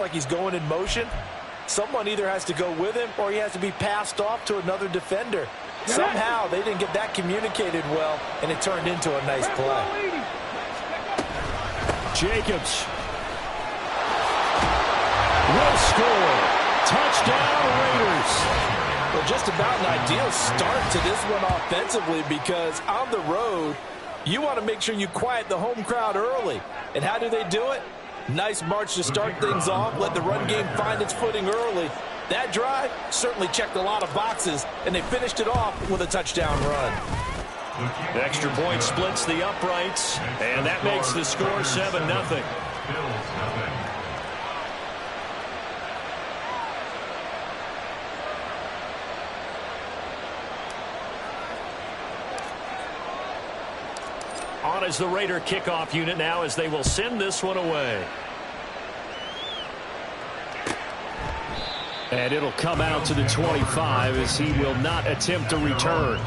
like he's going in motion, someone either has to go with him or he has to be passed off to another defender. Somehow they didn't get that communicated well, and it turned into a nice play. Jacobs will score. Touchdown, Raiders. Well, just about an ideal start to this one offensively, because on the road, you want to make sure you quiet the home crowd early. And how do they do it? Nice march to start things off. Let the run game find its footing early. That drive certainly checked a lot of boxes, and they finished it off with a touchdown run. The extra point splits the uprights, and that makes the score 7-0. On is the Raider kickoff unit now, as they will send this one away. And it'll come out to the 25, as he will not attempt a return.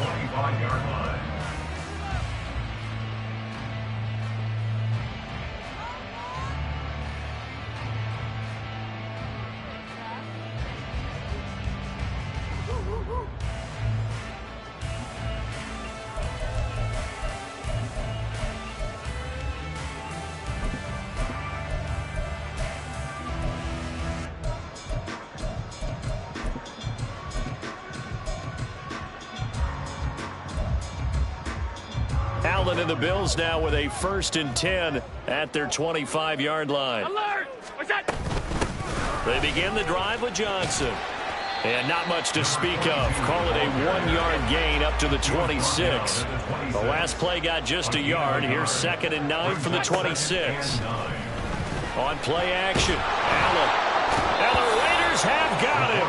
Allen and the Bills now with a 1st and 10 at their 25-yard line. Alert! What's that? They begin the drive with Johnson. And not much to speak of. Call it a 1-yard gain up to the 26. The last play got just a yard. Here's 2nd and 9 from the 26. On play action, Allen. And the Raiders have got him.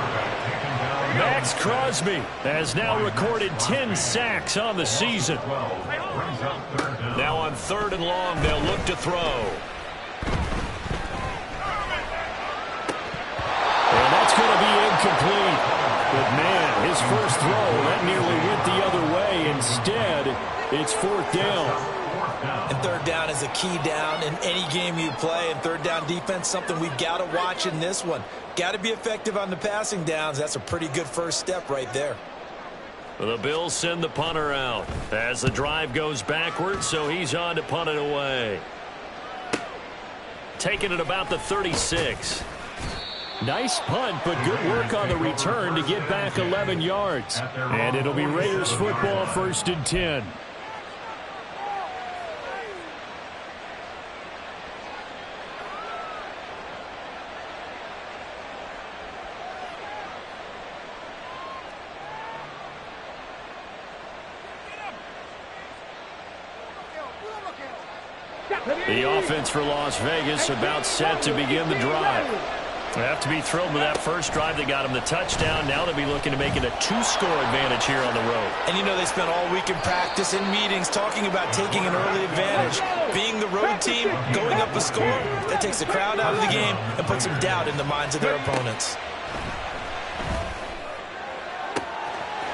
Max Crosby has now recorded 10 sacks on the season. Now on 3rd and long, they'll look to throw. And that's going to be incomplete. But man, his first throw, that nearly went the other way. Instead, it's 4th down. And 3rd down is a key down in any game you play. And 3rd down defense, something we've got to watch in this one. Got to be effective on the passing downs. That's a pretty good first step right there. The Bills send the punter out as the drive goes backwards, so he's on to punt it away. Taking it about the 36. Nice punt, but good work on the return to get back 11 yards. And it'll be Raiders football, 1st and 10. The offense for Las Vegas about set to begin the drive. They have to be thrilled with that first drive that got them the touchdown. Now they'll be looking to make it a 2-score advantage here on the road. And you know, they spent all week in practice and meetings talking about taking an early advantage. Being the road team, going up a score, that takes the crowd out of the game and puts some doubt in the minds of their opponents.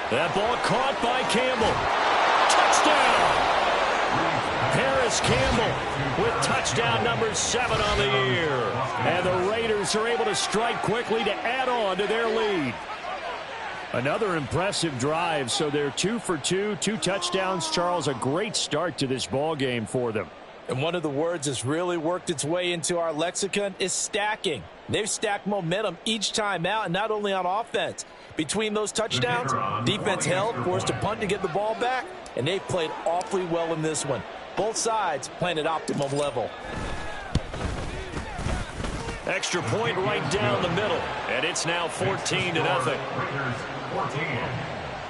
That ball caught by Campbell. Touchdown! Paris Campbell with touchdown number 7 on the year. And the Raiders are able to strike quickly to add on to their lead. Another impressive drive, so they're 2 for 2, 2 touchdowns. Charles, a great start to this ball game for them. And one of the words that's really worked its way into our lexicon is stacking. They've stacked momentum each time out, and not only on offense. Between those touchdowns, defense held, forced to punt to get the ball back, and they've played awfully well in this one. Both sides playing at optimum level. Extra point right down the middle, and it's now 14-0. Raiders 14,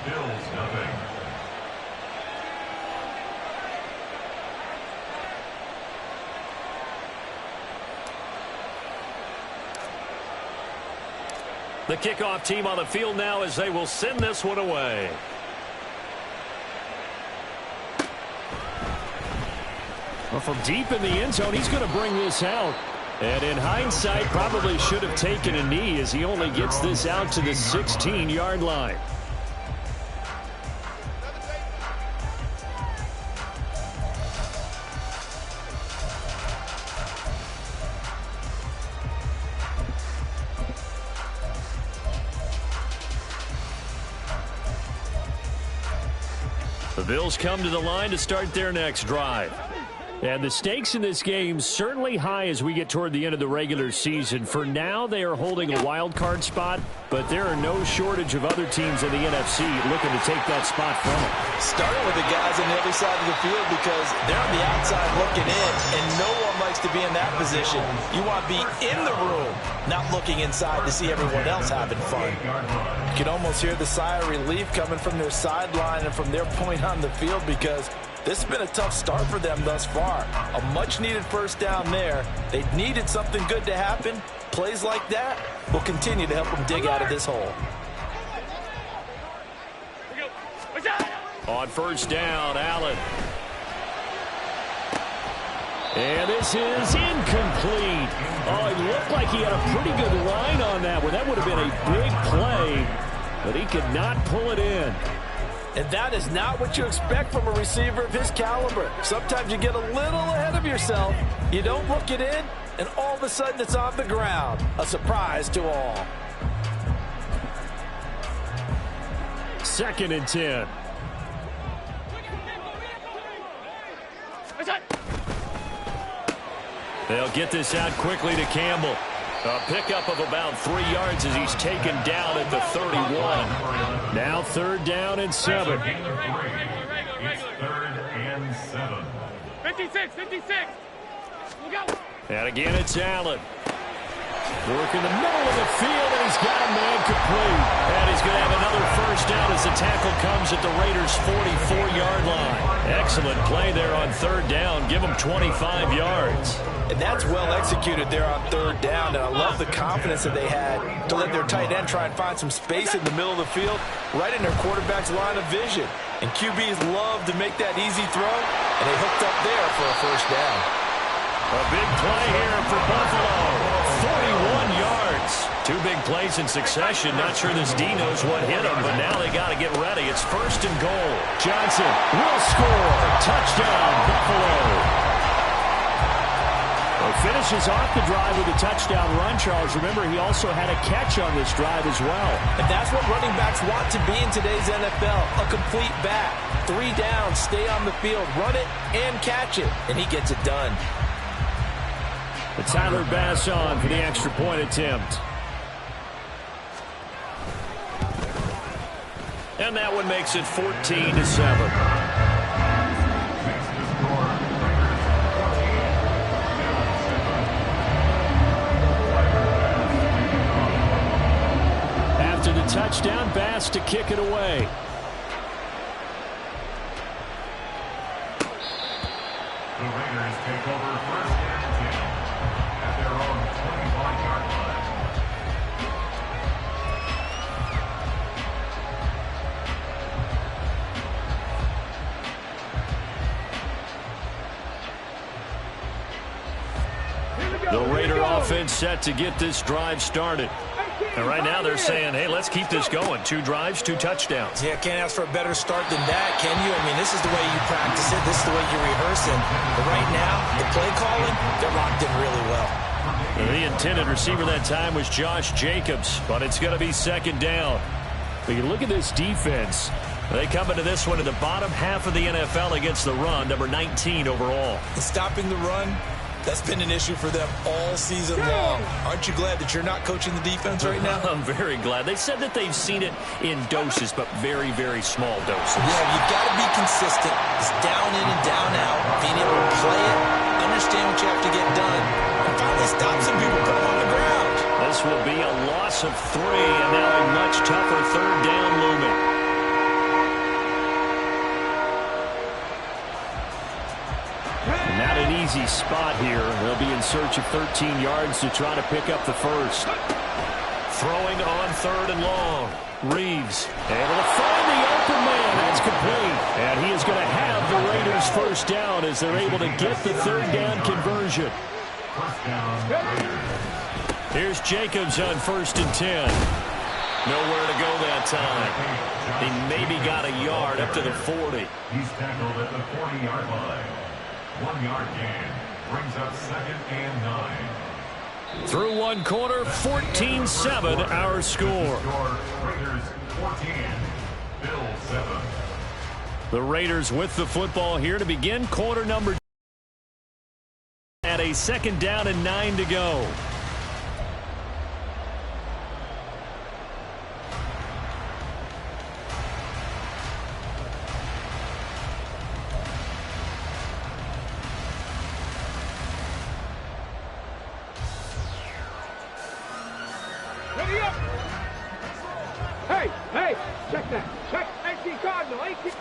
Bills 0. The kickoff team on the field now, as they will send this one away. Well, from deep in the end zone, he's going to bring this out. And in hindsight, probably should have taken a knee, as he only gets this out to the 16-yard line. The Bills come to the line to start their next drive. And the stakes in this game certainly high as we get toward the end of the regular season. For now, they are holding a wild card spot, but there are no shortage of other teams in the NFC looking to take that spot from them. Starting with the guys on the other side of the field because they're on the outside looking in, and no one likes to be in that position. You want to be in the room, not looking inside to see everyone else having fun. You can almost hear the sigh of relief coming from their sideline and from their point on the field because this has been a tough start for them thus far. A much-needed first down there. They needed something good to happen. Plays like that will continue to help them dig out of this hole. On first down, Allen. And this is incomplete. Oh, it looked like he had a pretty good line on that one. That would have been a big play, but he could not pull it in. And that is not what you expect from a receiver of his caliber. Sometimes you get a little ahead of yourself. You don't look it in, and all of a sudden it's on the ground. A surprise to all. 2nd and 10. They'll get this out quickly to Campbell. A pickup of about 3 yards as he's taken down at the 31. Now 3rd down and 7. It's 3rd and 7. 56. Look out. And again, it's Allen. Working the middle of the field, and he's got a man complete. And he's going to have another first down as the tackle comes at the Raiders' 44-yard line. Excellent play there on 3rd down. Give them 25 yards. And that's well executed there on 3rd down. And I love the confidence that they had to let their tight end try and find some space in the middle of the field, right in their quarterback's line of vision. And QBs love to make that easy throw, and they hooked up there for a first down. A big play here for Buffalo. 41 yards. 2 big plays in succession. Not sure this D knows what hit him, but now they got to get ready. It's 1st and goal. Johnson will score. Touchdown, Buffalo. Finishes off the drive with a touchdown run, Charles. Remember, he also had a catch on this drive as well. And that's what running backs want to be in today's NFL, a complete back. 3 downs, stay on the field, run it, and catch it. And he gets it done. But Tyler Bass on for the extra point attempt. And that one makes it 14-7. Touchdown, Bass to kick it away. The Raiders take over 1st and 10 at their own 25-yard line. The Raider offense set to get this drive started. And right now they're saying, hey, let's keep this going. 2 drives, 2 touchdowns. Yeah, can't ask for a better start than that, can you? I mean, this is the way you practice it. This is the way you rehearse it. But right now, the play calling, they're locked in really well. And the intended receiver that time was Josh Jacobs, but it's going to be 2nd down. But you look at this defense. They come into this one in the bottom half of the NFL against the run, number 19 overall. And stopping the run, that's been an issue for them all season long. Aren't you glad that you're not coaching the defense right now? I'm very glad. They said that they've seen it in doses, but very, very small doses. Yeah, you've got to be consistent. It's down in and down out. Being able to play it, understand what you have to get done, and finally stop some people, put them on the ground. This will be a loss of 3, and now a much tougher 3rd down looming. Not an easy spot here. They'll be in search of 13 yards to try to pick up the first. Throwing on 3rd and long. Reeves able to find the open man. That's complete. And he is going to have the Raiders first down as they're able to get the 3rd down conversion. First down, Raiders. Here's Jacobs on 1st and 10. Nowhere to go that time. He maybe got a yard up to the 40. He's tackled at the 40-yard line. 1-yard gain brings up 2nd and 9. Through 1 quarter, 14-7 our score. Raiders 14, Bills 7. The Raiders with the football here to begin quarter number at a 2nd down and 9 to go. Ready up! Hey, check that. Check 18 Cardinal, 18.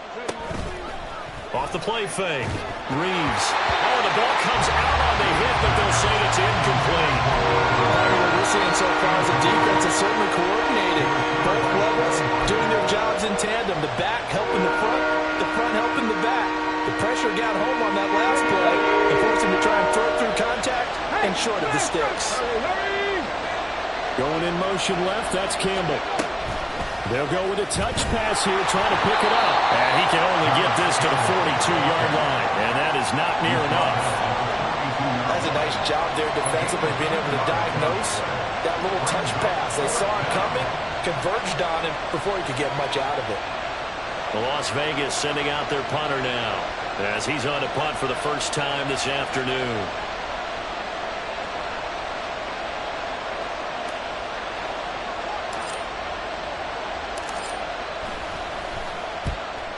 Off the play fake. Reeves. Oh, the ball comes out on the hit, but they'll say it's incomplete. What we're seeing so far is the defense is certainly coordinated. Both levels doing their jobs in tandem. The back helping the front helping the back. The pressure got home on that last play and forced him to try and throw through contact and short of the sticks. Going in motion left, that's Campbell. They'll go with a touch pass here, trying to pick it up. And he can only get this to the 42-yard line, and that is not near enough. That's a nice job there defensively, being able to diagnose that little touch pass. They saw it coming, converged on him before he could get much out of it. The Las Vegas sending out their punter now, as he's on a punt for the first time this afternoon.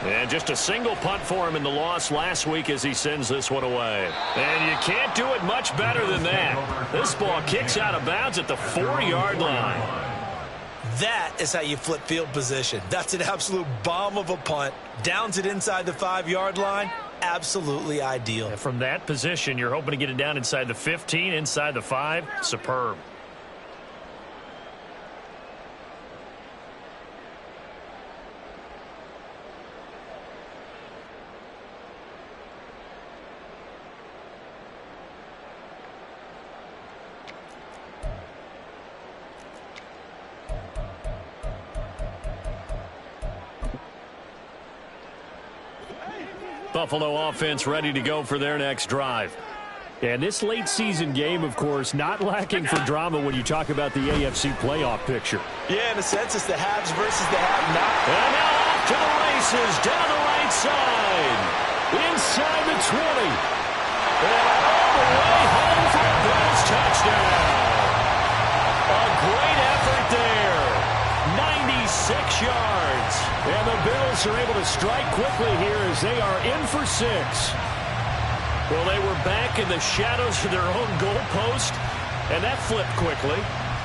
And just a single punt for him in the loss last week as he sends this one away. And you can't do it much better than that. This ball kicks out of bounds at the 4-yard line. That is how you flip field position. That's an absolute bomb of a punt. Downs it inside the 5-yard line. Absolutely ideal. And from that position, you're hoping to get it down inside the 15, inside the 5. Superb. Buffalo offense ready to go for their next drive. And this late season game, of course, not lacking for drama when you talk about the AFC playoff picture. Yeah, in a sense, it's the haves versus the have-not. And now off to the races, down the right side, inside the 20. And all the way home for a Bills touchdown. A great effort there. 96 yards. And the Bills are able to strike quickly here as they are in for 6. Well, they were back in the shadows of their own goalpost, and that flipped quickly.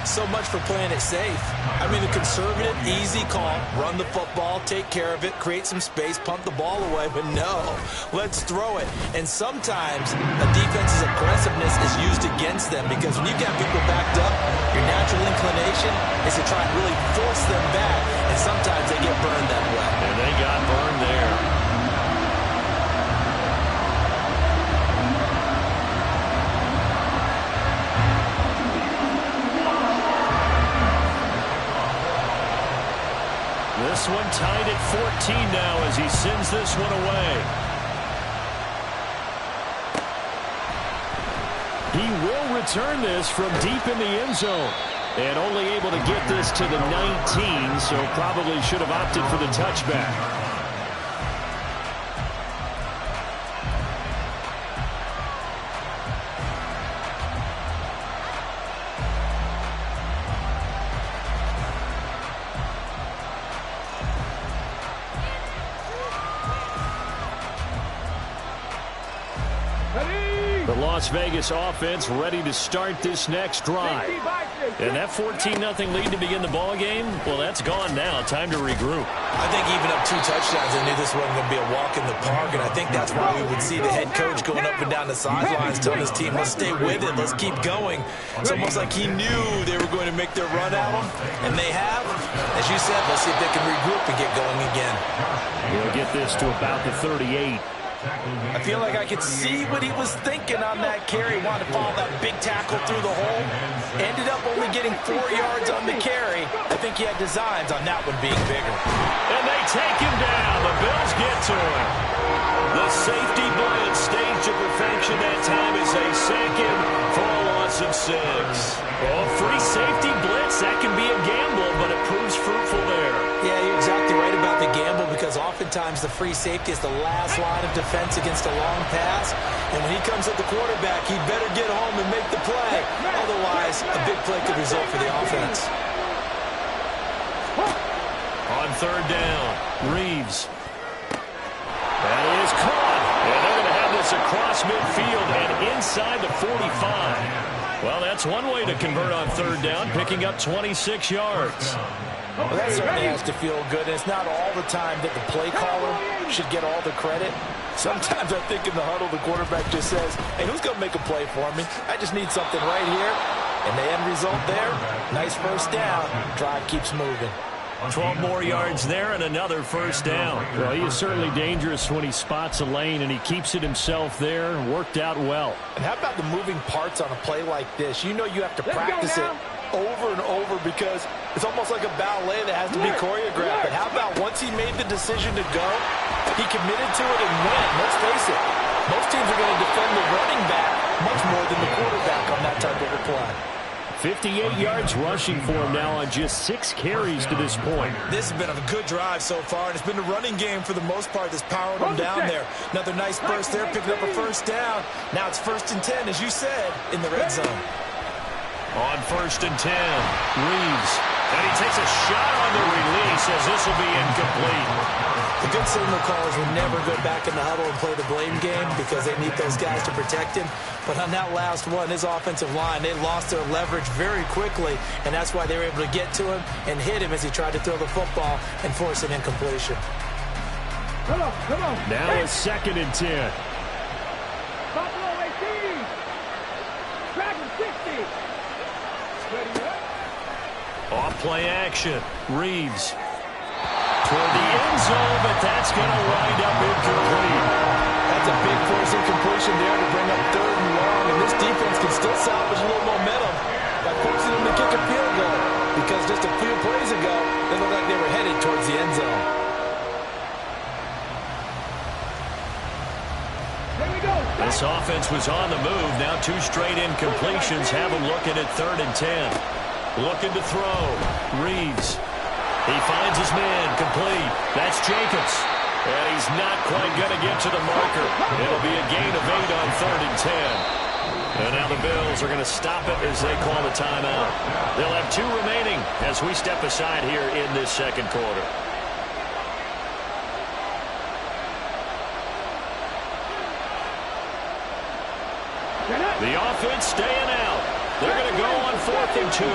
So much for playing it safe. I mean, a conservative, easy call, run the football, take care of it, create some space, punt the ball away, but no, let's throw it. And sometimes a defense's aggressiveness is used against them because when you've got people backed up, your natural inclination is to try and really force them back, and sometimes they get burned that way. And they got burned there. This one tied at 14 now as he sends this one away. He will return this from deep in the end zone. And only able to get this to the 19, so probably should have opted for the touchback. The Las Vegas offense ready to start this next drive. And that 14-0 lead to begin the ball game, well, that's gone now. Time to regroup. I think even up 2 touchdowns, I knew this wasn't going to be a walk in the park, and I think that's why we would see the head coach going up and down the sidelines telling his team, let's stay with it, let's keep going. It's almost like he knew they were going to make their run at him, and they have. As you said, let's see if they can regroup and get going again. We'll get this to about the 38. I feel like I could see what he was thinking on that carry. Wanted to follow that big tackle through the hole. Ended up only getting 4 yards on the carry. I think he had designs on that one being bigger. And they take him down. The Bills get to him. The safety blitz staged to perfection that time is a second for a loss of 6. Well, free safety blitz, that can be a gamble, but it proves fruitful there. Yeah, you're exactly right about the gamble because often oftentimes the free safety is the last line of defense against a long pass. And when he comes at the quarterback, he better get home and make the play. Otherwise, a big play could result for the offense. On third down, Reeves. That is caught. And they're going to have this across midfield and inside the 45. Well, that's one way to convert on third down, picking up 26 yards. Well, that certainly has to feel good. And it's not all the time that the play caller should get all the credit. Sometimes I think in the huddle, the quarterback just says, hey, who's going to make a play for me? I just need something right here. And the end result there, nice first down. Drive keeps moving. 12 more yards there and another first down. Well, he is certainly dangerous when he spots a lane, and he keeps it himself there. Worked out well. And how about the moving parts on a play like this? You know you have to practice it over and over because it's almost like a ballet that has to be choreographed. But how about once he made the decision to go, he committed to it and went. Let's face it, most teams are going to defend the running back much more than the quarterback on that type of a play. 58 yards rushing for him now on just 6 carries to this point. This has been a good drive so far, and it's been the running game for the most part that's powered him down there. Another nice burst there, picking up a first down. Now it's 1st and 10, as you said, in the red zone. On 1st and 10, Reeves. And he takes a shot on the release as this will be incomplete. The good signal callers will never go back in the huddle and play the blame game because they need those guys to protect him. But on that last one, his offensive line, they lost their leverage very quickly, and that's why they were able to get to him and hit him as he tried to throw the football and force an incompletion. Come on. Now it's 2nd and 10. Buffalo 18. Dragon 60. Ready up. Off play action, Reeves. Toward the end zone, but that's going to wind up incomplete. That's a big force incompletion there to bring up 3rd and long, and this defense can still salvage a little momentum by forcing them to kick a field goal because just a few plays ago, they looked like they were headed towards the end zone. Here we go. This offense was on the move. Now 2 straight incompletions have them looking at 3rd and 10. Looking to throw. Reeves. He finds his man, complete. That's Jacobs. And he's not quite going to get to the marker. It'll be a gain of 8 on 3rd and 10. And now the Bills are going to stop it as they call the timeout. They'll have 2 remaining as we step aside here in this 2nd quarter. The offense staying out. They're going to go on 4th and 2.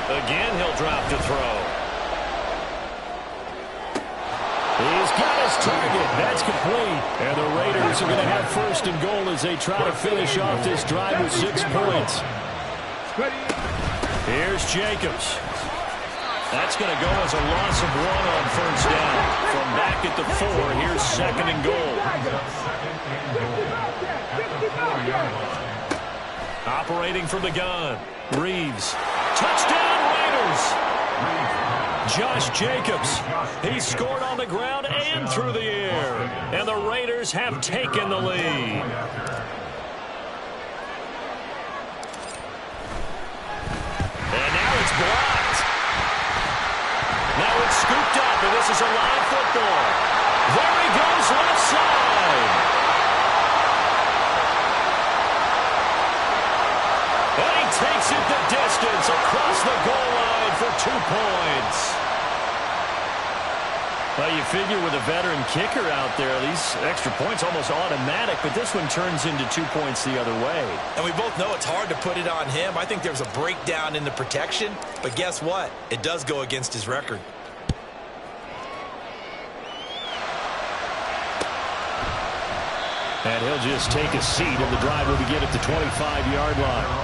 Again, he'll drop to throw. He's got his target. That's complete. And the Raiders are going to have 1st and goal as they try to finish off this drive with 6 points. Here's Jacobs. That's going to go as a loss of 1 on 1st down. From back at the 4, here's 2nd and goal. Operating from the gun, Reeves. Touchdown, Raiders! Josh Jacobs. He scored on the ground and through the air. And the Raiders have taken the lead. And now it's blocked. Now it's scooped up, and this is a live football. There he goes, left side. And he takes it the distance across the goal line for 2 points. Well, you figure with a veteran kicker out there, these extra points almost automatic, but this one turns into 2 points the other way. And we both know it's hard to put it on him. I think there's a breakdown in the protection, but guess what? It does go against his record. And he'll just take a seat, and the drive will begin at the 25-yard line.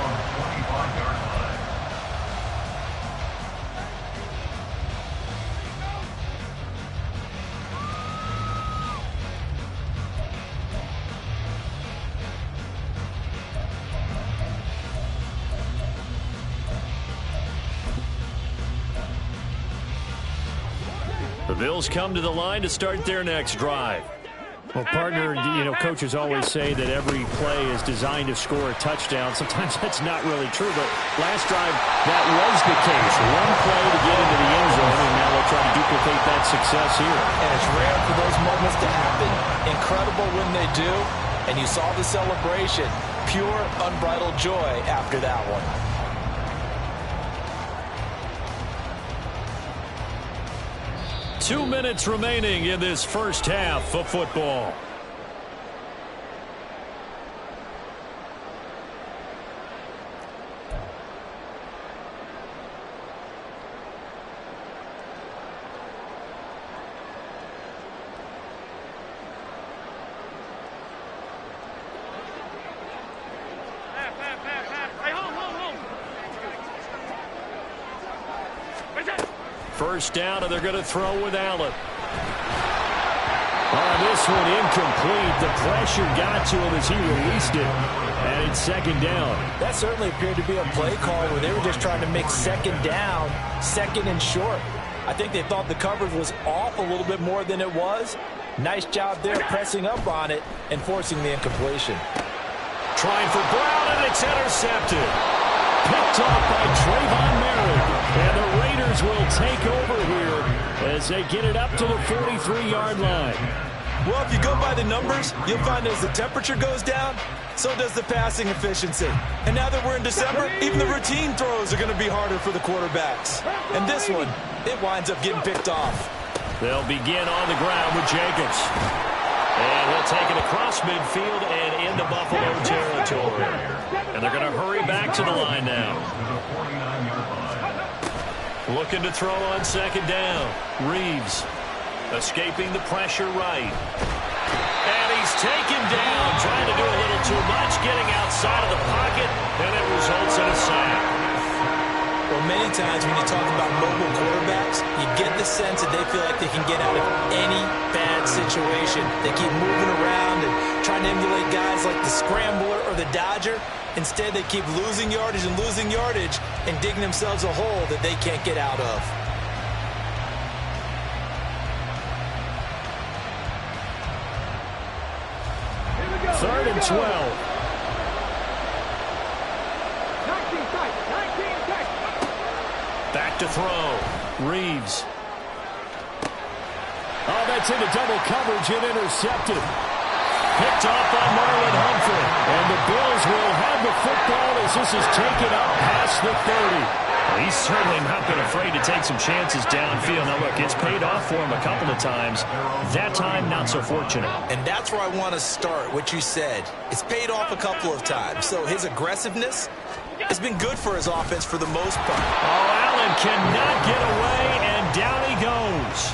The Bills come to the line to start their next drive. Well, partner, you know, coaches always say that every play is designed to score a touchdown. Sometimes that's not really true, but last drive, that was the case. One play to get into the end zone, and now they'll try to duplicate that success here. And it's rare for those moments to happen. Incredible when they do. And you saw the celebration. Pure, unbridled joy after that one. Two minutes remaining in this first half of football. First down, and they're going to throw with Allen. This one incomplete. The pressure got to him as he released it. And it's second down. That certainly appeared to be a play call where they were just trying to make second down, second and short. I think they thought the coverage was off a little bit more than it was. Nice job there pressing up on it and forcing the incompletion. Trying for Brown, and it's intercepted. Picked off by Trayvon Merrick. And the Raiders will take over here as they get it up to the 43-yard line. Well, if you go by the numbers, you'll find as the temperature goes down, so does the passing efficiency. And now that we're in December, even the routine throws are going to be harder for the quarterbacks. And this one, it winds up getting picked off. They'll begin on the ground with Jacobs. And he'll take it across midfield and into Buffalo territory. And they're going to hurry back to the line now. Looking to throw on second down. Reeves escaping the pressure right. And he's taken down, trying to do a little too much, getting outside of the pocket, and it results in a sack. Well, many times when you talk about mobile quarterbacks, you get the sense that they feel like they can get out of any bad situation. They keep moving around and trying to emulate guys like the Scrambler or the Dodger. Instead, they keep losing yardage and digging themselves a hole that they can't get out of. Third and 12. 19 seconds. Back to throw. Reeves. Oh, that's into double coverage and intercepted. Picked off by Marlon Humphrey. And the Bills will have the football as this is taken up past the 30. He's certainly not been afraid to take some chances downfield. Now, look, it's paid off for him a couple of times. That time, not so fortunate. And that's where I want to start, what you said. It's paid off a couple of times. So his aggressiveness has been good for his offense for the most part. Oh, Allen cannot get away, and down he goes.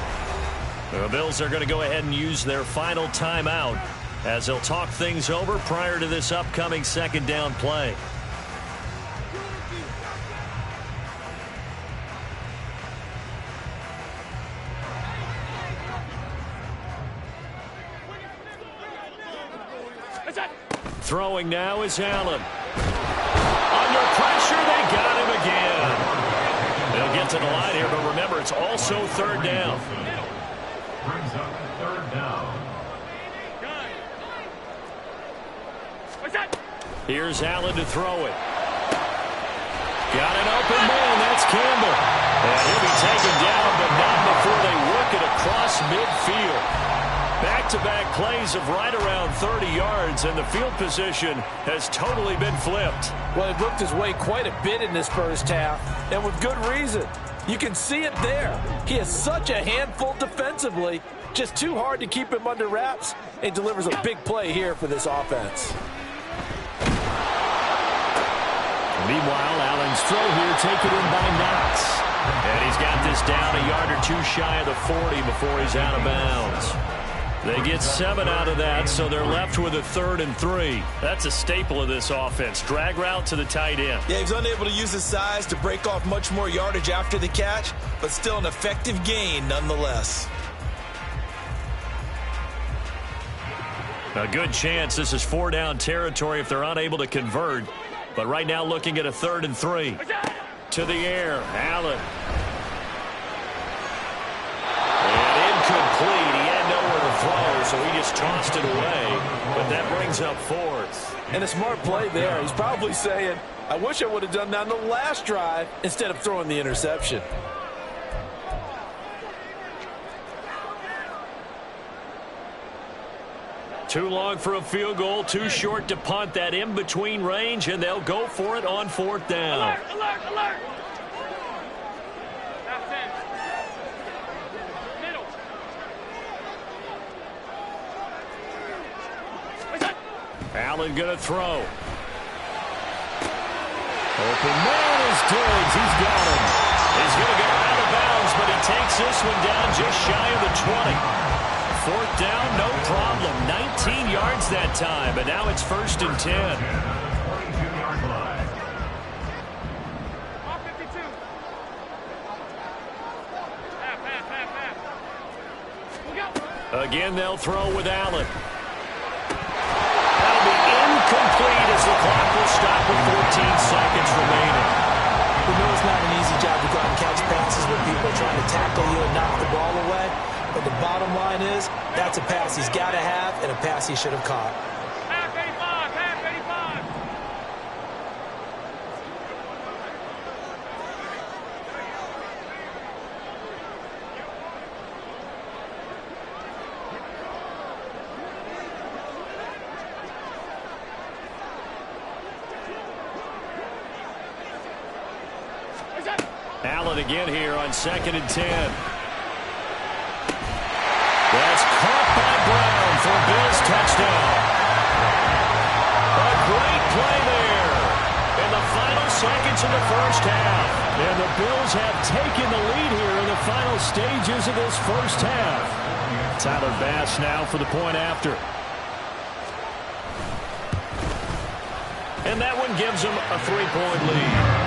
The Bills are going to go ahead and use their final timeout as they'll talk things over prior to this upcoming second down play. Throwing now is Allen. Under pressure, they got him again. They'll get to the line here, but remember, it's also third down. Brings up third down. Here's Allen to throw it. Got an open man, that's Campbell. And he'll be taken down, but not before they work it across midfield. Back-to-back plays of right around 30 yards, and the field position has totally been flipped. Well, it looked his way quite a bit in this first half, and with good reason. You can see it there. He is such a handful defensively, just too hard to keep him under wraps, and delivers a big play here for this offense. Meanwhile, Allen's throw here taken in by Knox. And he's got this down a yard or two shy of the 40 before he's out of bounds. They get 7 out of that, so they're left with a 3rd and 3. That's a staple of this offense. Drag route to the tight end. Yeah, he's unable to use his size to break off much more yardage after the catch, but still an effective gain nonetheless. A good chance this is 4-down territory if they're unable to convert. But right now looking at a 3rd and 3. To the air, Allen. And incomplete. He had nowhere to throw, so he just tossed it away. But that brings up fourth. And a smart play there. He's probably saying, I wish I would have done that on the last drive instead of throwing the interception. Too long for a field goal, too short to punt. That in-between range, and they'll go for it on fourth down. Alert, alert, alert. That's it. Middle. Allen going to throw. Open man is Diggs. He's got him. He's going to go out of bounds, but he takes this one down just shy of the 20. Fourth down, no problem. 19 yards that time, but now it's 1st and 10. 22-yard line. All 52. Half. Look out. Again, they'll throw with Allen. That'll be incomplete as the clock will stop with 14 seconds remaining. We know it's not an easy job to go out and catch passes when people are trying to tackle you and knock the ball away. But the bottom line is, that's a pass he's got to have and a pass he should have caught. Half 85, half 85. Allen again here on 2nd and 10. That's caught by Brown for a Bills touchdown. A great play there in the final seconds of the first half. And the Bills have taken the lead here in the final stages of this first half. Tyler Bass now for the point after. And that one gives them a 3-point lead.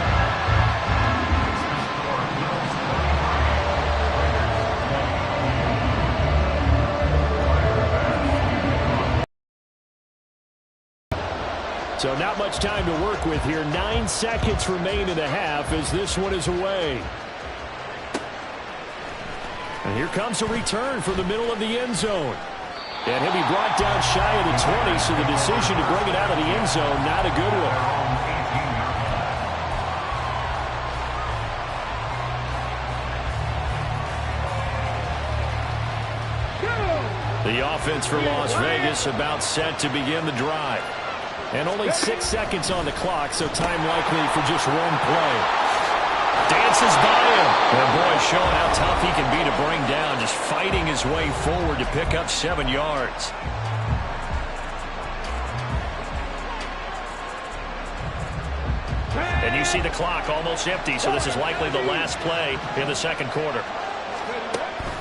So not much time to work with here. 9 seconds remain in the half as this one is away. And here comes a return from the middle of the end zone. And he'll be brought down shy of the 20, so the decision to bring it out of the end zone, not a good one. The offense for Las Vegas about set to begin the drive. And only 6 seconds on the clock, so time likely for just one play. Dances by him. And boy, showing how tough he can be to bring down, just fighting his way forward to pick up 7 yards. And you see the clock almost empty, so this is likely the last play in the second quarter.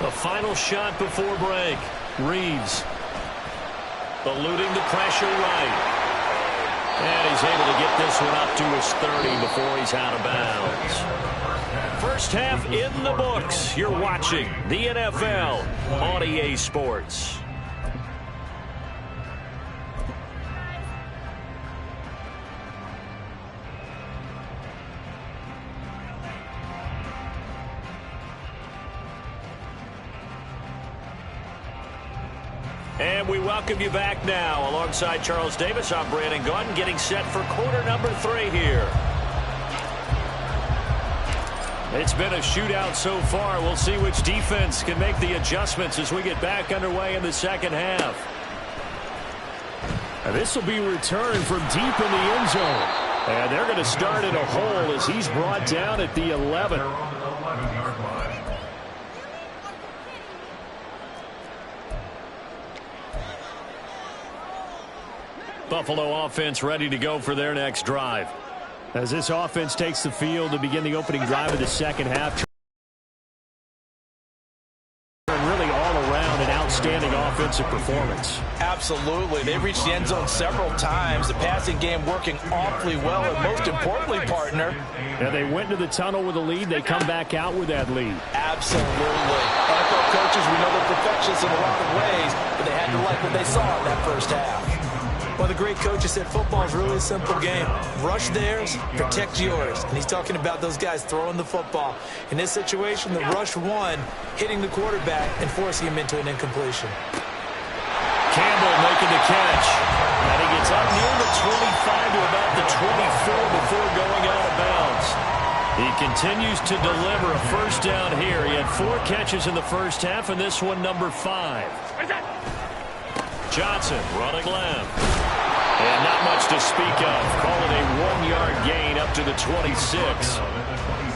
The final shot before break. Reeves eluding the pressure right. And he's able to get this one up to his 30 before he's out of bounds. First half in the books. You're watching the NFL on EA Sports. And we welcome you back now. Alongside Charles Davis, I'm Brandon Gaudin, getting set for quarter number 3 here. It's been a shootout so far. We'll see which defense can make the adjustments as we get back underway in the second half. And this will be returned from deep in the end zone. And they're going to start in a hole as he's brought down at the 11. Buffalo offense ready to go for their next drive. As this offense takes the field to begin the opening drive of the second half. Really all around an outstanding offensive performance. Absolutely. They've reached the end zone several times. The passing game working awfully well. And most importantly, partner. Yeah, they went into the tunnel with a lead. They come back out with that lead. Absolutely. NFL coaches, we know they're perfectionists in a lot of ways, but they had to like what they saw in that first half. Well, the great coach has said football is really a simple game. Rush theirs, protect yours. And he's talking about those guys throwing the football. In this situation, the rush won, hitting the quarterback and forcing him into an incompletion. Campbell making the catch. And he gets up near the 25 to about the 24 before going out of bounds. He continues to deliver a first down here. He had 4 catches in the first half, and this one number 5. Johnson running left. And not much to speak of. Call it a 1-yard gain up to the 26.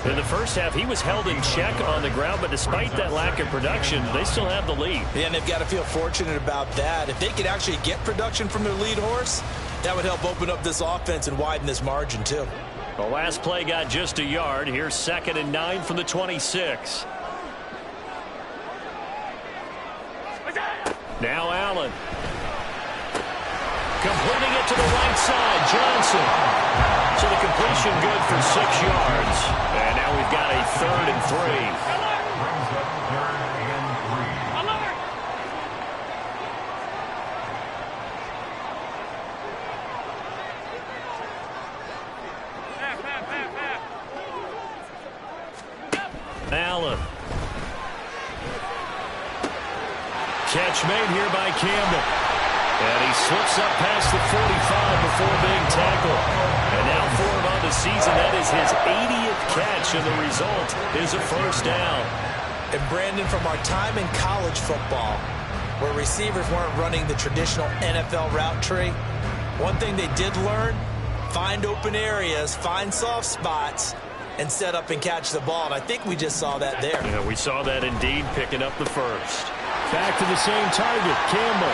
In the first half, he was held in check on the ground, but despite that lack of production, they still have the lead. Yeah, and they've got to feel fortunate about that. If they could actually get production from their lead horse, that would help open up this offense and widen this margin, too. The last play got just a yard. Here's 2nd and 9 from the 26. Now Allen. Completing it to the right side, Johnson. So the completion good for 6 yards. And now we've got a 3rd and 3. Brings up 3rd and 3. Alert! Half. Allen. Catch made here by Campbell. And he slips up past the 45 before being tackled. And now for him on the season, that is his 80th catch, and the result is a first down. And Brandon, from our time in college football, where receivers weren't running the traditional NFL route tree, one thing they did learn, find open areas, find soft spots, and set up and catch the ball. And I think we just saw that there. Yeah, we saw that indeed, picking up the first. Back to the same target, Campbell.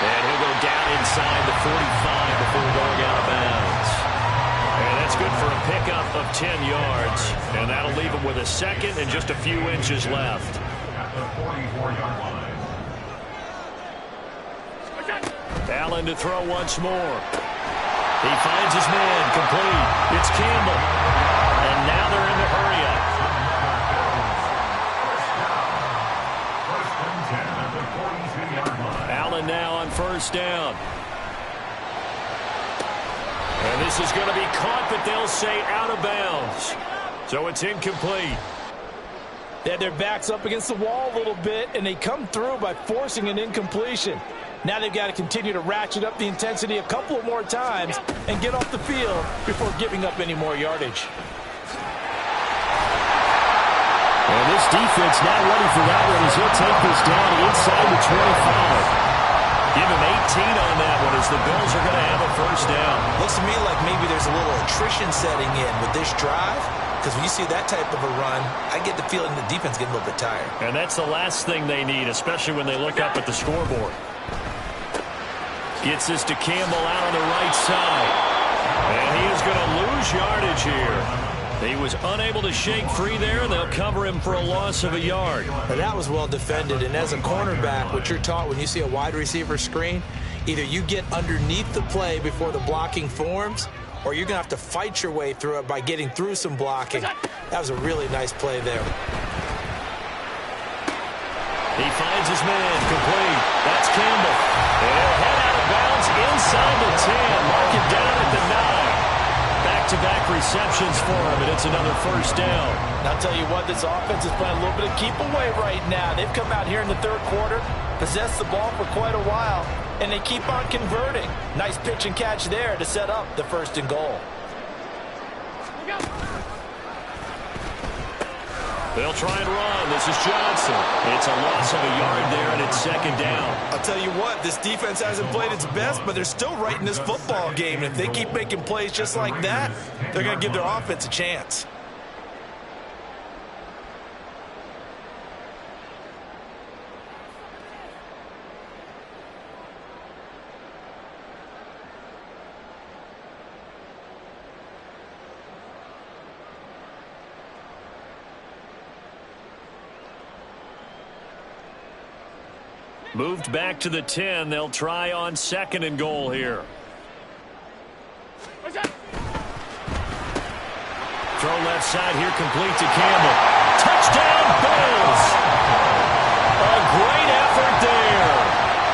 And he'll go down inside the 45 before going out of bounds. And that's good for a pickup of 10 yards. And that'll leave him with a 2nd and just a few inches left. At the 44-yard line. Allen to throw once more. He finds his man, complete. It's Campbell. And now they're in the hurry-up. First and 10 at the 42-yard line. Allen now on first down. And this is going to be caught, but they'll say out of bounds. So it's incomplete. They had their backs up against the wall a little bit, and they come through by forcing an incompletion. Now they've got to continue to ratchet up the intensity a couple of more times and get off the field before giving up any more yardage. And this defense now ready for that one as he'll take this down inside the 25. Give him 18 on that one as the Bills are going to have a first down. Looks to me like maybe there's a little attrition setting in with this drive, because when you see that type of a run, I get the feeling the defense getting a little bit tired. And that's the last thing they need, especially when they look up at the scoreboard. Gets this to Campbell out on the right side. And he is going to lose yardage here. He was unable to shake free there, and they'll cover him for a loss of a yard. Now, that was well defended, and as a cornerback, what you're taught when you see a wide receiver screen, either you get underneath the play before the blocking forms, or you're going to have to fight your way through it by getting through some blocking. That was a really nice play there. He finds his man, complete. That's Campbell. And he'll head out of bounds inside the 10. Mark it down at the 9. Back-to-back receptions for him, and it's another first down. And I'll tell you what, this offense is playing a little bit of keep away right now. They've come out here in the third quarter, possessed the ball for quite a while, and they keep on converting. Nice pitch and catch there to set up the 1st and goal. They'll try and run. This is Johnson. It's a loss of a yard there, and it's 2nd down. I'll tell you what, this defense hasn't played its best, but they're still right in this football game. And if they keep making plays just like that, they're going to give their offense a chance. Moved back to the 10. They'll try on 2nd and goal here. Throw left side here, complete to Campbell. Touchdown, Bills! A great effort there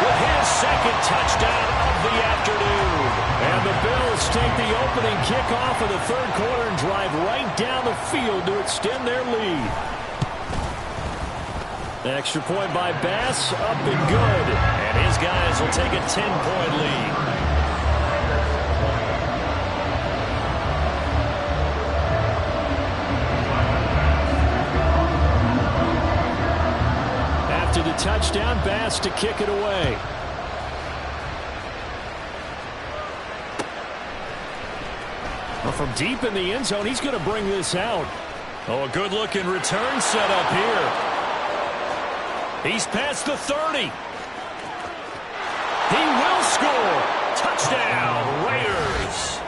with his 2nd touchdown of the afternoon. And the Bills take the opening kickoff of the 3rd quarter and drive right down the field to extend their lead. Extra point by Bass, up and good. And His guys will take a 10-point lead. After the touchdown, Bass to kick it away. Well, from deep in the end zone, he's going to bring this out. Oh, a good-looking return set up here. He's past the 30. He will score. Touchdown, Raiders.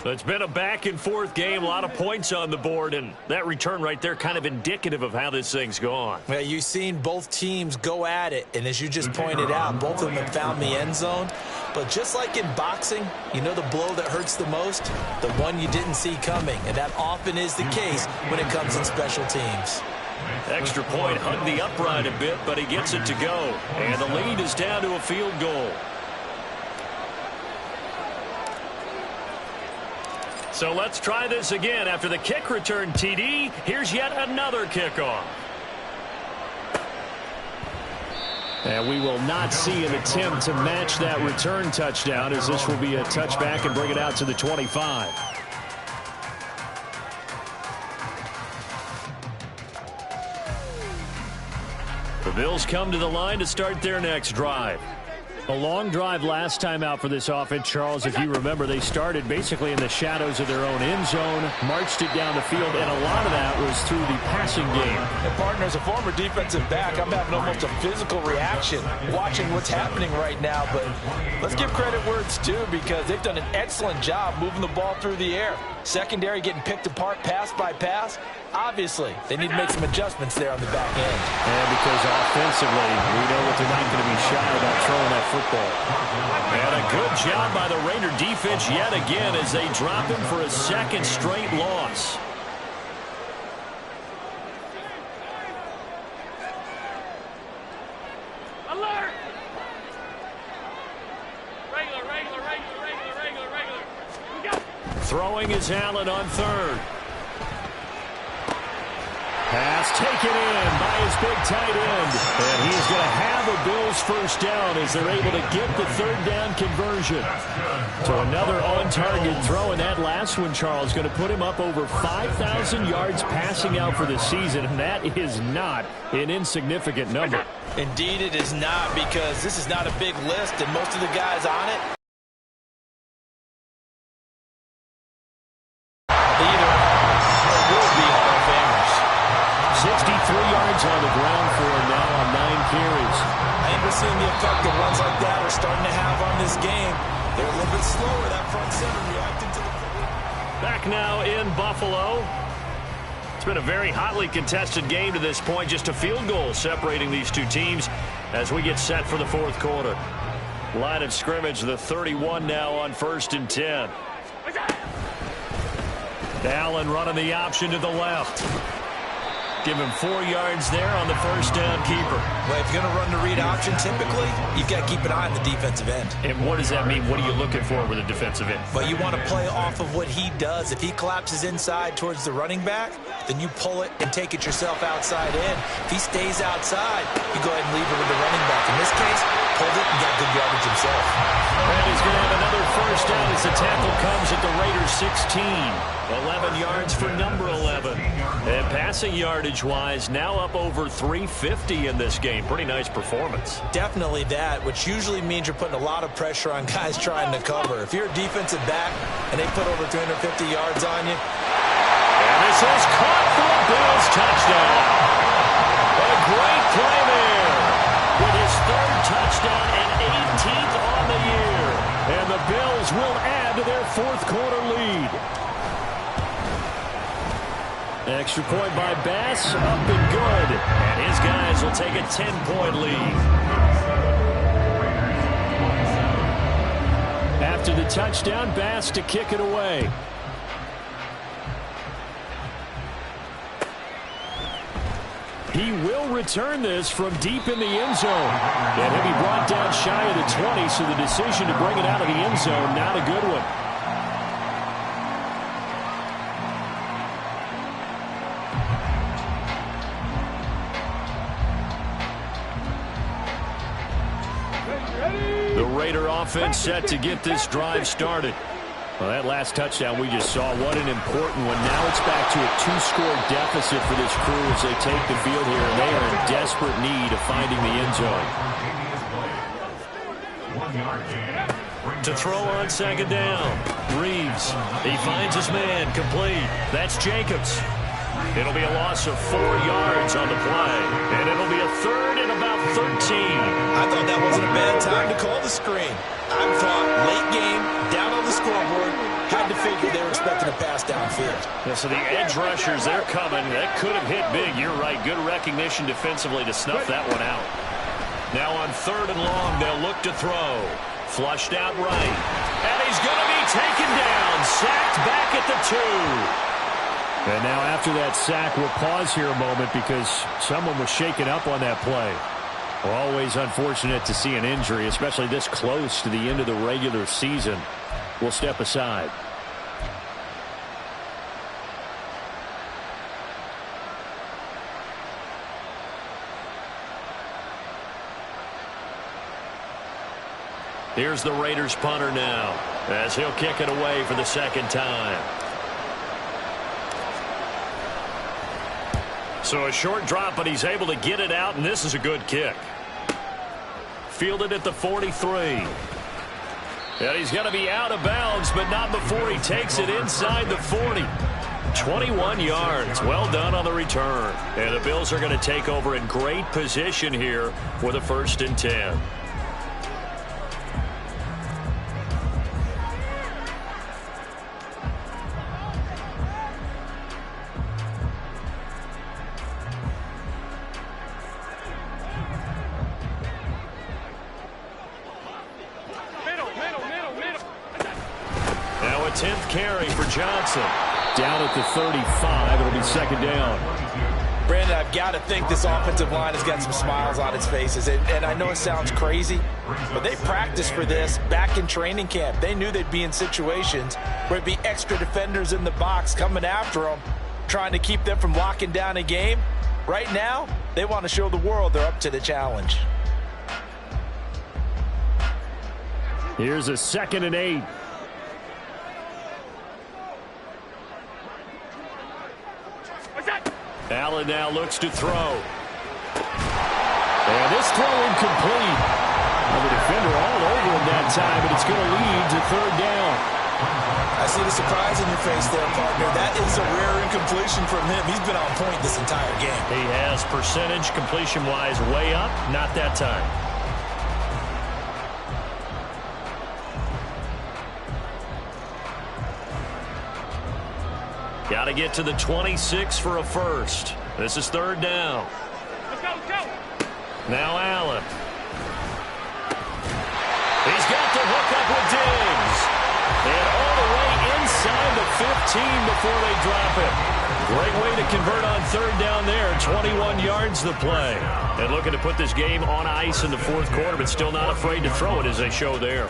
So it's been a back-and-forth game, a lot of points on the board, and that return right there kind of indicative of how this thing's gone. Well, you've seen both teams go at it, and as you just pointed out, both of them have found the end zone. But just like in boxing, you know the blow that hurts the most? The one you didn't see coming, and that often is the case when it comes in special teams. Extra point hugged the upright a bit, but he gets it to go. And the lead is down to a field goal. So let's try this again. After the kick return TD, here's yet another kickoff. And we will not see an attempt to match that return touchdown, as this will be a touchback and bring it out to the 25. The Bills come to the line to start their next drive. A long drive last time out for this offense, Charles. If you remember, they started basically in the shadows of their own end zone, marched it down the field, and a lot of that was through the passing game. And partner, as a former defensive back, I'm having almost a physical reaction watching what's happening right now. But let's give credit where it's due, because they've done an excellent job moving the ball through the air. Secondary getting picked apart pass by pass. Obviously, they need to make some adjustments there on the back end. And because offensively, we know that they're not going to be shy about throwing that football. And a good job by the Raider defense yet again as they drop him for a second straight loss. Alert! Regular. We go. Throwing is Allen on third. Pass taken in by his big tight end. And he's going to have a Bills first down as they're able to get the third down conversion. So another on-target throw, and that last one, Charles, going to put him up over 5,000 yards passing out for the season, and that is not an insignificant number. Indeed it is not, because this is not a big list, and most of the guys on it will be Hall of Famers. 63 yards on the ground for him now on 9 carries. I think we're seeing the effect that runs like that are starting to have on this game. They're a little bit slower, that front seven, reacting to the... Back now in Buffalo. It's been a very hotly contested game to this point. Just a field goal separating these two teams as we get set for the fourth quarter. Line of scrimmage, the 31 now on 1st and 10. Allen running the option to the left. Give him 4 yards there on the first down keeper. Well, if you're going to run the read option, typically, you've got to keep an eye on the defensive end. And what does that mean? What are you looking for with a defensive end? Well, you want to play off of what he does. If he collapses inside towards the running back, then you pull it and take it yourself outside in. If he stays outside, you go ahead and leave it with the running back. In this case, pulled it and got good yardage himself. And he's going to have another first down as the tackle comes at the Raiders' 16. 11 yards for number 11. And passing yardage-wise, now up over 350 in this game. Pretty nice performance. Definitely that, which usually means you're putting a lot of pressure on guys trying to cover. If you're a defensive back and they put over 350 yards on you. And this is caught for a Bills touchdown. A great play there with his third touchdown and 18th on the year. And the Bills will add to their fourth quarter lead. Extra point by Bass, up and good. And his guys will take a 10-point lead. After the touchdown, Bass to kick it away. He will return this from deep in the end zone. And he'll be brought down shy of the 20, so the decision to bring it out of the end zone, not a good one. Raider offense set to get this drive started. Well, that last touchdown we just saw, what an important one. Now it's back to a 2-score deficit for this crew as they take the field here, and they are in desperate need of finding the end zone. To throw on second down, Reeves. He finds his man, complete. That's Jacobs. It'll be a loss of 4 yards on the play, and it'll be a third and about 13. I thought that wasn't a bad time to call the screen. I thought late game, down on the scoreboard, had to figure they were expecting a pass downfield. Yeah, so the edge rushers, they're coming. That could have hit big. You're right. Good recognition defensively to snuff that one out. Now on third and long, they'll look to throw. Flushed out right. And he's going to be taken down. Sacked back at the 2. And now after that sack, we'll pause here a moment because someone was shaken up on that play. Always unfortunate to see an injury, especially this close to the end of the regular season. We'll step aside. Here's the Raiders punter now as he'll kick it away for the second time. So a short drop, but he's able to get it out, and this is a good kick. Fielded at the 43. And he's going to be out of bounds, but not before he takes it inside the 40. 21 yards. Well done on the return. And the Bills are going to take over in great position here for the 1st and 10. Now a 10th carry for Johnson. Down at the 35, it'll be second down. Brandon, I've got to think this offensive line has got some smiles on its faces. And I know it sounds crazy, but they practiced for this back in training camp. They knew they'd be in situations where it'd be extra defenders in the box coming after them, trying to keep them from locking down a game. Right now, they want to show the world they're up to the challenge. Here's a 2nd and 8. Allen now looks to throw. And this throw incomplete. Well, the defender all over him that time, but it's going to lead to third down. I see the surprise in your face there, partner. That is a rare incompletion from him. He's been on point this entire game. He has percentage completion-wise way up, not that time. Got to get to the 26 for a first. This is third down. Let's go, let's go. Now Allen. He's got the hook up with Diggs. And all the way inside the 15 before they drop it. Great way to convert on third down there. 21 yards the play. And looking to put this game on ice in the fourth quarter, but still not afraid to throw it as they show there.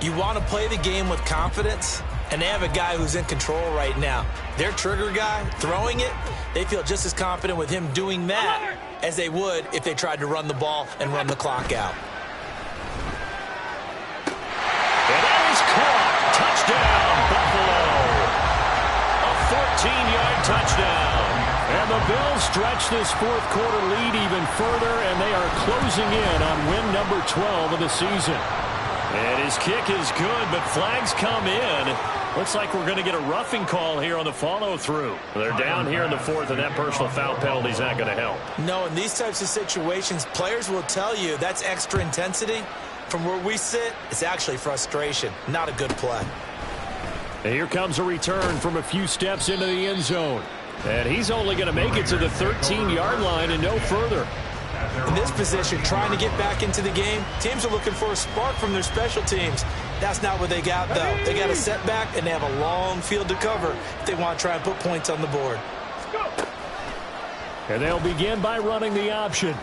You want to play the game with confidence, and they have a guy who's in control right now. Their trigger guy, throwing it, they feel just as confident with him doing that as they would if they tried to run the ball and run the clock out. And that is caught. Touchdown, Buffalo. A 14-yard touchdown. And the Bills stretch this fourth quarter lead even further, and they are closing in on win number 12 of the season. And his kick is good, but flags come in. Looks like we're going to get a roughing call here on the follow-through. They're down here in the fourth, and that personal foul penalty is not going to help. No, in these types of situations, players will tell you that's extra intensity. From where we sit, it's actually frustration, not a good play. And here comes a return from a few steps into the end zone. And he's only going to make it to the 13-yard line and no further. In this position, trying to get back into the game, teams are looking for a spark from their special teams. That's not what they got, though. They got a setback, and they have a long field to cover if they want to try and put points on the board. And they'll begin by running the option.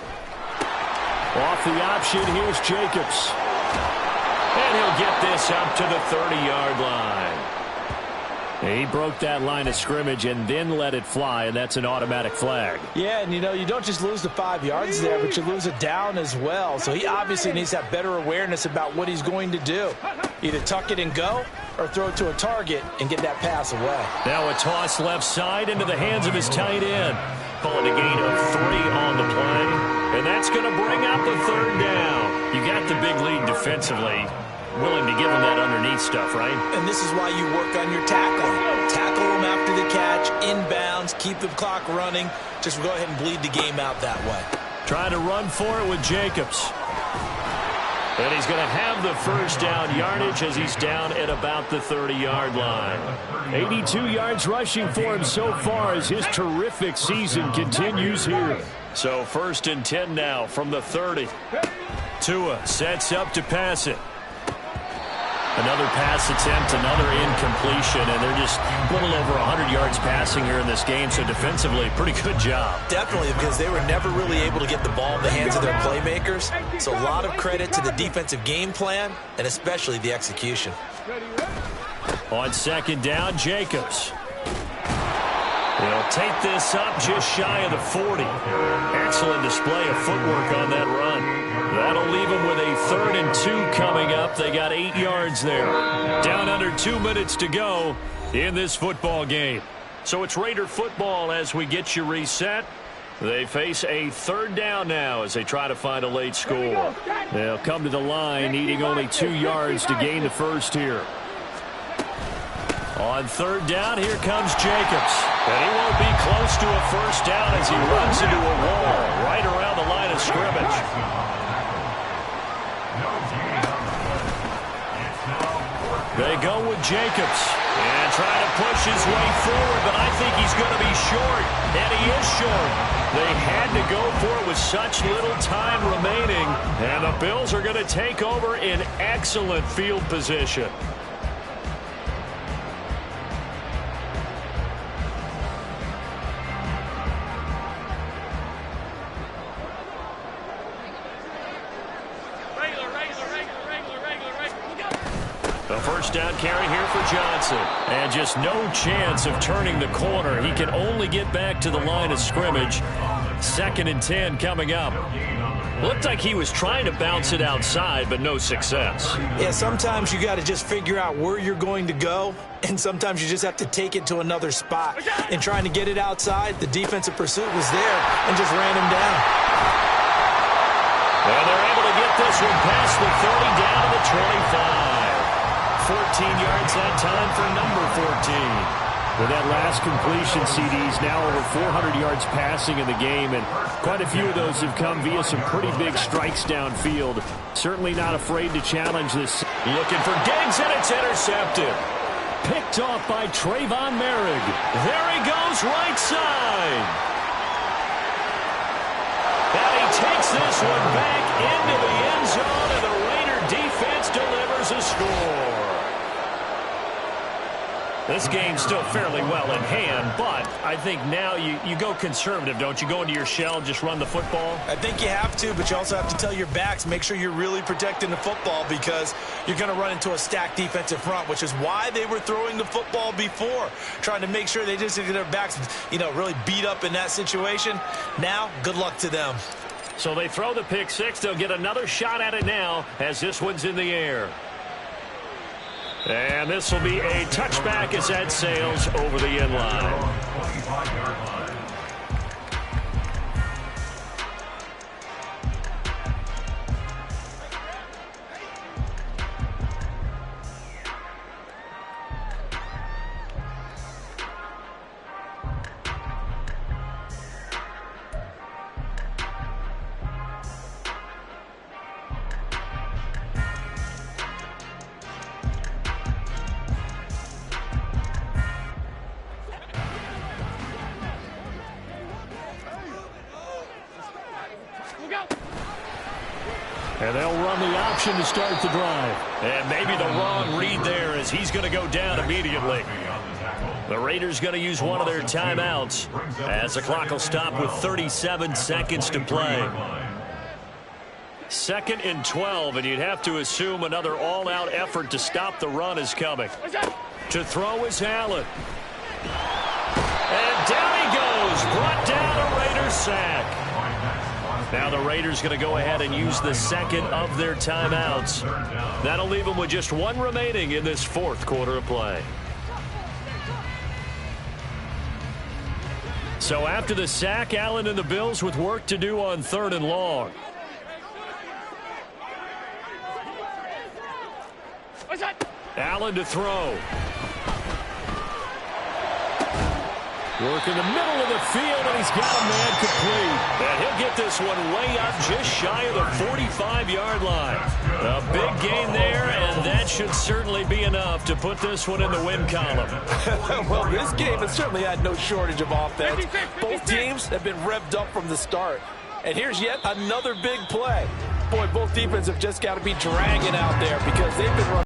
Off the option, here's Jacobs. And he'll get this up to the 30-yard line. He broke that line of scrimmage and then let it fly, and that's an automatic flag. Yeah, and you don't just lose the 5 yards there, but you lose it down as well. So he obviously needs to have better awareness about what he's going to do. Either tuck it and go or throw it to a target and get that pass away. Now a toss left side into the hands of his tight end. Calling a gain of 3 on the play. And that's going to bring out the 3rd down. You got the big lead defensively. Willing to give them that underneath stuff, right? And this is why you work on your tackling. Tackle them after the catch, inbounds, keep the clock running. Just go ahead and bleed the game out that way. Trying to run for it with Jacobs. And he's going to have the 1st down yardage as he's down at about the 30-yard line. 82 yards rushing for him so far as his terrific season continues here. So 1st and 10 now from the 30. Tua sets up to pass it. Another pass attempt, another incompletion, and they're just a little over 100 yards passing here in this game, so defensively, pretty good job. Definitely, because they were never really able to get the ball in the hands of their playmakers. So a lot of credit to the defensive game plan, and especially the execution. On 2nd down, Jacobs. He'll take this up just shy of the 40. Excellent display of footwork on that run. That'll leave them with a 3rd and 2 coming up. They got 8 yards there. Down under 2 minutes to go in this football game. So it's Raider football as we get you reset. They face a 3rd down now as they try to find a late score. They'll come to the line needing only 2 yards to gain the 1st here. On 3rd down, here comes Jacobs. And he won't be close to a 1st down as he runs into a wall right around the line of scrimmage. They go with Jacobs and try to push his way forward, but I think he's going to be short, and he is short. They had to go for it with such little time remaining, and the Bills are going to take over in excellent field position. A 1st down carry here for Johnson. And just no chance of turning the corner. He can only get back to the line of scrimmage. 2nd and 10 coming up. Looked like he was trying to bounce it outside, but no success. Yeah, sometimes you got to just figure out where you're going to go, and sometimes you just have to take it to another spot. And trying to get it outside, the defensive pursuit was there and just ran him down. And they're able to get this one past the 30 down to the 25. 14 yards that time for number 14. With that last completion, CD's now over 400 yards passing in the game, and quite a few of those have come via some pretty big strikes downfield. Certainly not afraid to challenge this. Looking for Diggs, and it's intercepted. Picked off by Trayvon Merrick. There he goes, right side. And he takes this one back into the end zone, and the Raider defense delivers a score. This game's still fairly well in hand, but I think now you go conservative, don't you? Go into your shell, just run the football? I think you have to, but you also have to tell your backs, make sure you're really protecting the football because you're going to run into a stacked defensive front, which is why they were throwing the football before, trying to make sure they just get their backs, really beat up in that situation. Now, good luck to them. So they throw the pick six. They'll get another shot at it now as this one's in the air. And this will be a touchback as that sails over the end line. 25-yard line. And they'll run the option to start the drive. And maybe the wrong read there as he's going to go down immediately. The Raiders going to use one of their timeouts as the clock will stop with 37 seconds to play. 2nd and 12, and you'd have to assume another all-out effort to stop the run is coming. To throw is Allen. And down he goes. Brought down a Raiders sack. Now the Raiders going to go ahead and use the second of their timeouts. That'll leave them with just one remaining in this fourth quarter of play. So after the sack, Allen and the Bills with work to do on 3rd and long. Allen to throw. Work in the middle of the field, and he's got a man complete. And he'll get this one way up just shy of the 45-yard line. A big gain there, and that should certainly be enough to put this one in the win column. Well, this game has certainly had no shortage of offense. Both teams have been revved up from the start. And here's yet another big play. Boy, both defenses have just got to be dragging out there because they've been running.